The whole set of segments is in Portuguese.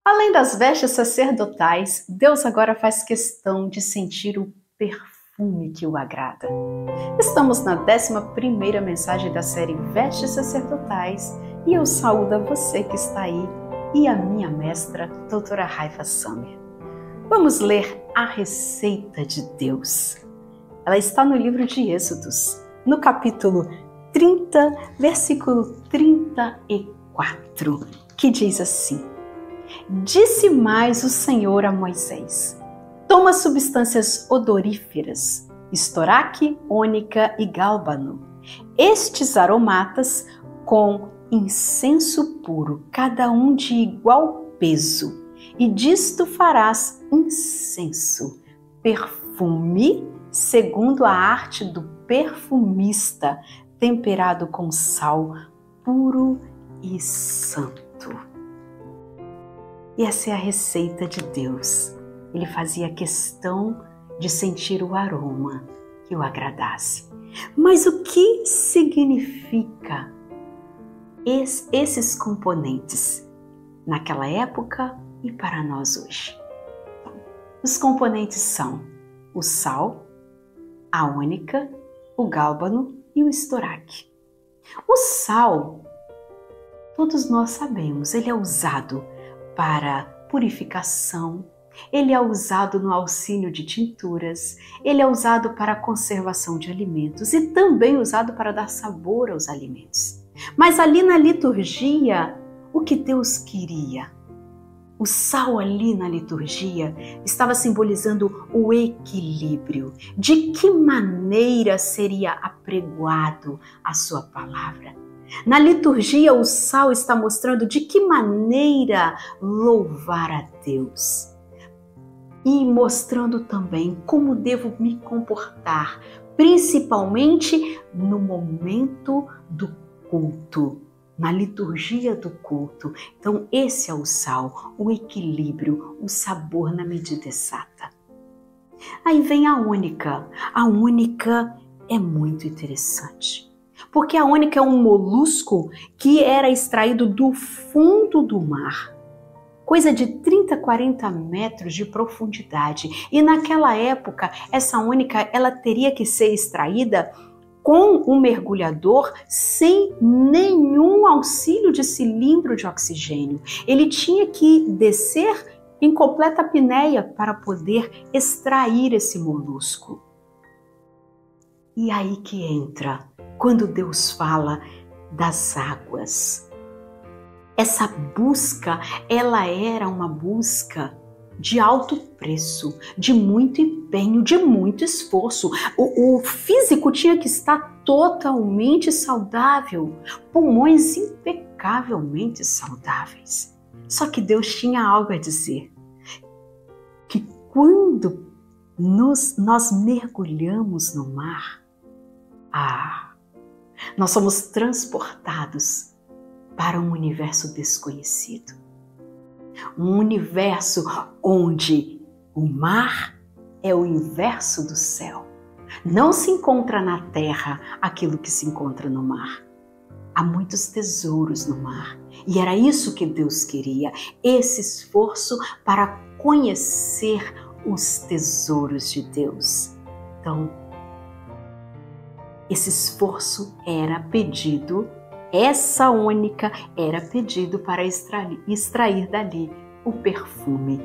Além das vestes sacerdotais, Deus agora faz questão de sentir o perfume que o agrada. Estamos na 11ª mensagem da série Vestes Sacerdotais e eu saúdo a você que está aí e a minha mestra, doutora Raifa Samer. Vamos ler a receita de Deus. Ela está no livro de Êxodos, no capítulo 30, versículo 34, que diz assim: Disse mais o Senhor a Moisés: Toma substâncias odoríferas, estoraque, ônica e gálbano, estes aromatas com incenso puro, cada um de igual peso, e disto farás incenso, perfume, segundo a arte do perfumista, temperado com sal, puro e santo. E essa é a receita de Deus. Ele fazia questão de sentir o aroma que o agradasse. Mas o que significa esses componentes naquela época e para nós hoje? Os componentes são o sal, a ônica, o gálbano e o estoraque. O sal, todos nós sabemos, ele é usado para purificação, ele é usado no auxílio de tinturas, ele é usado para a conservação de alimentos e também usado para dar sabor aos alimentos. Mas ali na liturgia, o que Deus queria? O sal ali na liturgia estava simbolizando o equilíbrio. De que maneira seria apregoado a sua palavra? Na liturgia, o sal está mostrando de que maneira louvar a Deus. E mostrando também como devo me comportar, principalmente no momento do culto, na liturgia do culto. Então esse é o sal, o equilíbrio, o sabor na medida exata. Aí vem a ônica. A ônica é muito interessante, porque a ônica é um molusco que era extraído do fundo do mar, coisa de 30, 40 metros de profundidade. E naquela época, essa ônica ela teria que ser extraída com um mergulhador sem nenhum auxílio de cilindro de oxigênio. Ele tinha que descer em completa apneia para poder extrair esse molusco. E aí que entra quando Deus fala das águas. Essa busca, ela era uma busca de alto preço, de muito empenho, de muito esforço. O físico tinha que estar totalmente saudável, pulmões impecavelmente saudáveis. Só que Deus tinha algo a dizer, que quando nós mergulhamos no mar, nós somos transportados para um universo desconhecido. Um universo onde o mar é o inverso do céu. Não se encontra na terra aquilo que se encontra no mar. Há muitos tesouros no mar. E era isso que Deus queria, esse esforço para conhecer os tesouros de Deus. Então, esse esforço era pedido, essa ônica era pedido para extrair dali o perfume,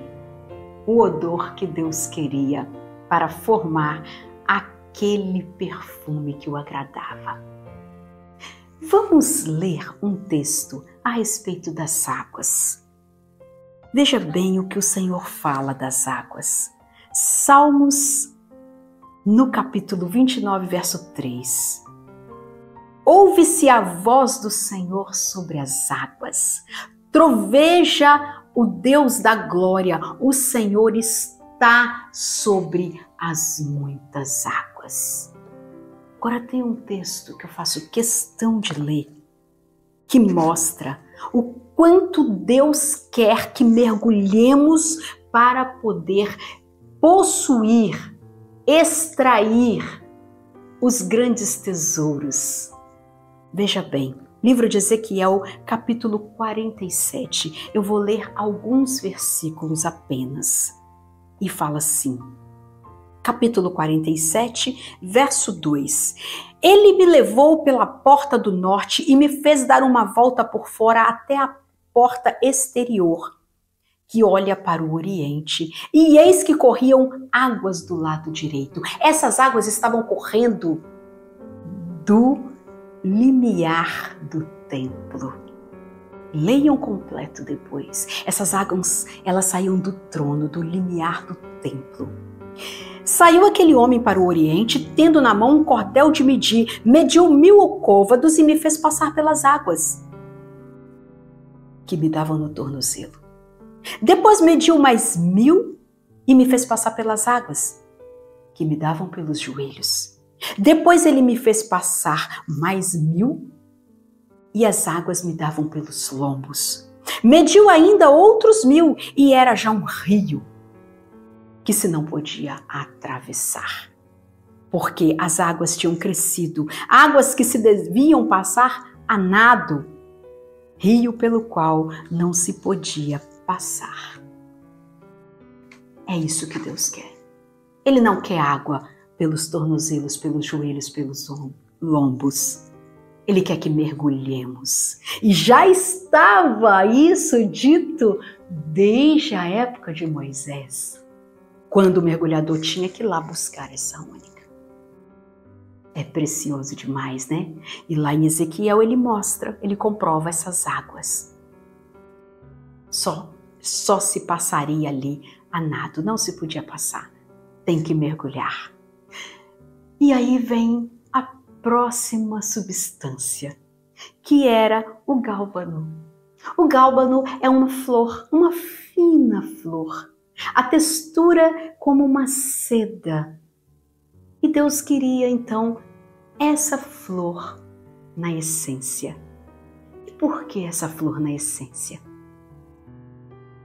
o odor que Deus queria para formar aquele perfume que o agradava. Vamos ler um texto a respeito das águas. Veja bem o que o Senhor fala das águas. Salmos, no capítulo 29, verso 3. Ouve-se a voz do Senhor sobre as águas. Troveja o Deus da glória. O Senhor está sobre as muitas águas. Agora tem um texto que eu faço questão de ler, que mostra o quanto Deus quer que mergulhemos para poder possuir, extrair os grandes tesouros. Veja bem, Livro de Ezequiel, capítulo 47. Eu vou ler alguns versículos apenas. E fala assim, capítulo 47, verso 2. Ele me levou pela porta do norte e me fez dar uma volta por fora até a porta exterior, que olha para o oriente, e eis que corriam águas do lado direito. Essas águas estavam correndo do limiar do templo. Leiam completo depois. Essas águas, elas saíam do trono, do limiar do templo. Saiu aquele homem para o oriente, tendo na mão um cordel de medir, mediu 1000 côvados e me fez passar pelas águas, que me davam no tornozelo. Depois mediu mais 1000 e me fez passar pelas águas, que me davam pelos joelhos. Depois ele me fez passar mais 1000 e as águas me davam pelos lombos. Mediu ainda outros 1000 e era já um rio que se não podia atravessar, porque as águas tinham crescido, águas que se deviam passar a nado, rio pelo qual não se podia passar. É isso que Deus quer. Ele não quer água pelos tornozelos, pelos joelhos, pelos lombos. Ele quer que mergulhemos. E já estava isso dito desde a época de Moisés, quando o mergulhador tinha que ir lá buscar essa única. É precioso demais, né? E lá em Ezequiel ele mostra, ele comprova essas águas. Só se passaria ali a nado, não se podia passar. Tem que mergulhar. E aí vem a próxima substância, que era o gálbano. O gálbano é uma flor, uma fina flor. A textura como uma seda. E Deus queria então essa flor na essência. E por que essa flor na essência?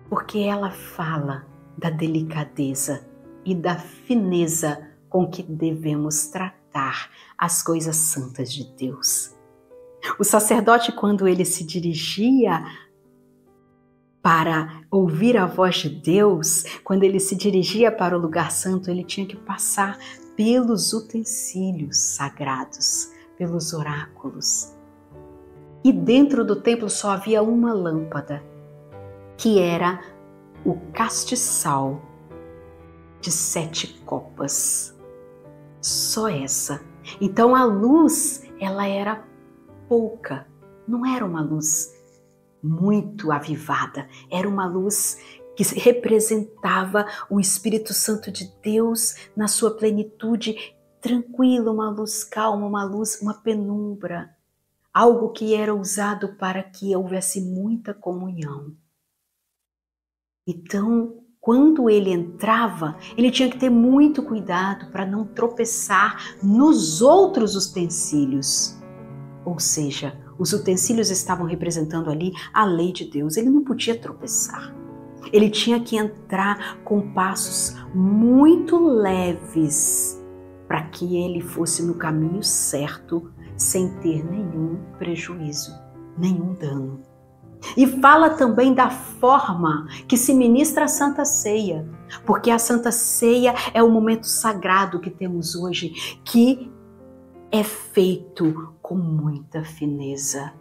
Porque ela fala da delicadeza e da fineza com que devemos tratar as coisas santas de Deus. O sacerdote, quando ele se dirigia para ouvir a voz de Deus, quando ele se dirigia para o lugar santo, ele tinha que passar pelos utensílios sagrados, pelos oráculos. E dentro do templo só havia uma lâmpada, que era o castiçal de 7 copas. Só essa. Então a luz, ela era pouca, não era uma luz muito avivada, era uma luz que representava o Espírito Santo de Deus na sua plenitude, tranquila, uma luz calma, uma luz, uma penumbra, algo que era usado para que houvesse muita comunhão. Então, quando ele entrava, ele tinha que ter muito cuidado para não tropeçar nos outros utensílios. Ou seja, os utensílios estavam representando ali a lei de Deus. Ele não podia tropeçar. Ele tinha que entrar com passos muito leves para que ele fosse no caminho certo, sem ter nenhum prejuízo, nenhum dano. E fala também da forma que se ministra a Santa Ceia, porque a Santa Ceia é o momento sagrado que temos hoje, que é feito com muita fineza.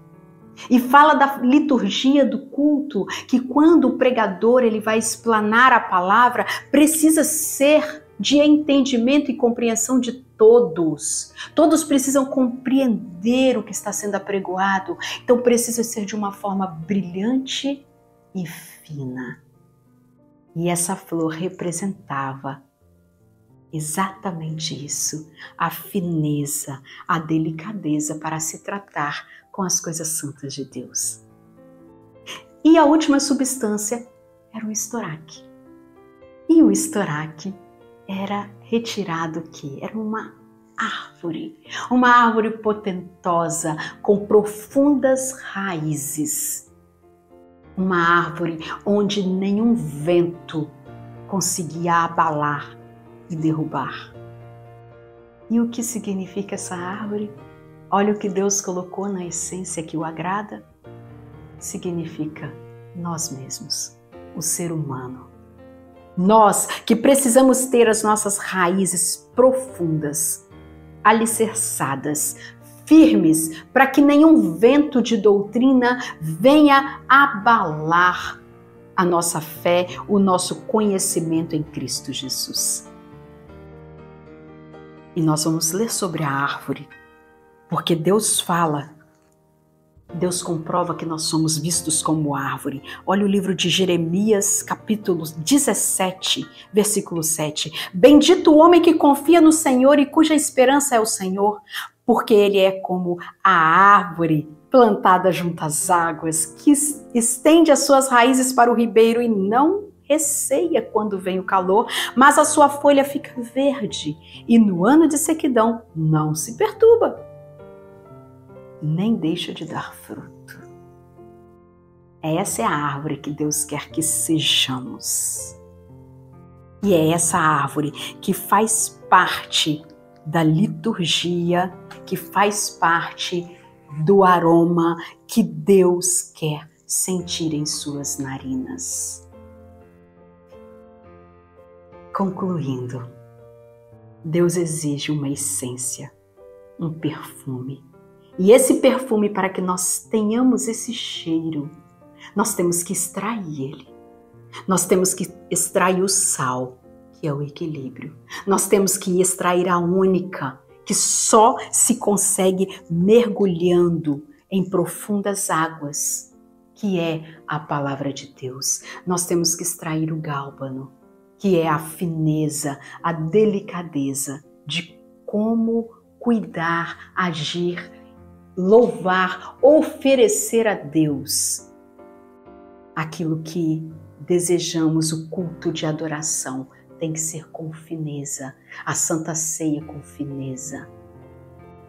E fala da liturgia do culto, que quando o pregador ele vai explanar a palavra, precisa ser de entendimento e compreensão de todos. Todos precisam compreender o que está sendo apregoado. Então precisa ser de uma forma brilhante e fina. E essa flor representava exatamente isso, a fineza, a delicadeza para se tratar com as coisas santas de Deus. E a última substância era o estoraque. E o estoraque era retirado que era uma árvore potentosa com profundas raízes. Uma árvore onde nenhum vento conseguia abalar e derrubar. E o que significa essa árvore? Olha o que Deus colocou na essência que o agrada. Significa nós mesmos, o ser humano. Nós que precisamos ter as nossas raízes profundas, alicerçadas, firmes, para que nenhum vento de doutrina venha abalar a nossa fé, o nosso conhecimento em Cristo Jesus. E nós vamos ler sobre a árvore, porque Deus fala, Deus comprova que nós somos vistos como árvore. Olha o livro de Jeremias, capítulo 17, versículo 7. Bendito o homem que confia no Senhor e cuja esperança é o Senhor, porque ele é como a árvore plantada junto às águas, que estende as suas raízes para o ribeiro e não receia quando vem o calor, mas a sua folha fica verde e no ano de sequidão não se perturba, nem deixa de dar fruto. Essa é a árvore que Deus quer que sejamos. E é essa árvore que faz parte da liturgia, que faz parte do aroma que Deus quer sentir em suas narinas. Concluindo, Deus exige uma essência, um perfume. E esse perfume, para que nós tenhamos esse cheiro, nós temos que extrair ele. Nós temos que extrair o sal, que é o equilíbrio. Nós temos que extrair a única, que só se consegue mergulhando em profundas águas, que é a palavra de Deus. Nós temos que extrair o gálbano, que é a fineza, a delicadeza de como cuidar, agir, louvar, oferecer a Deus aquilo que desejamos. O culto de adoração tem que ser com fineza, a Santa Ceia com fineza.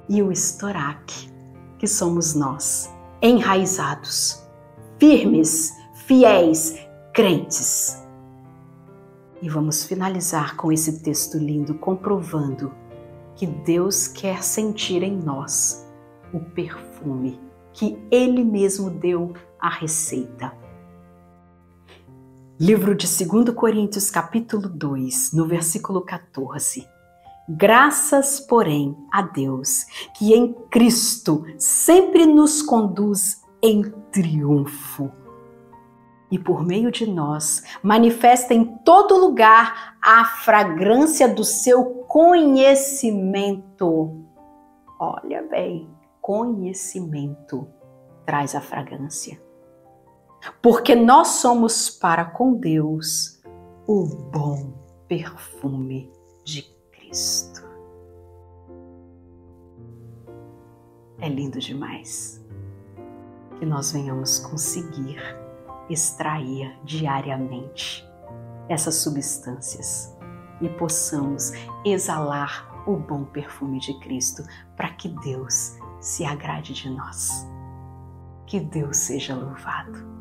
E o estoraque, que somos nós, enraizados, firmes, fiéis, crentes. E vamos finalizar com esse texto lindo, comprovando que Deus quer sentir em nós o perfume que Ele mesmo deu a receita. Livro de 2 Coríntios, capítulo 2, no versículo 14. Graças, porém, a Deus, que em Cristo sempre nos conduz em triunfo. E por meio de nós, manifesta em todo lugar a fragrância do seu conhecimento. Olha bem, conhecimento traz a fragrância. Porque nós somos para com Deus o bom perfume de Cristo. É lindo demais que nós venhamos conseguir extrair diariamente essas substâncias e possamos exalar o bom perfume de Cristo para que Deus se agrade de nós. Que Deus seja louvado.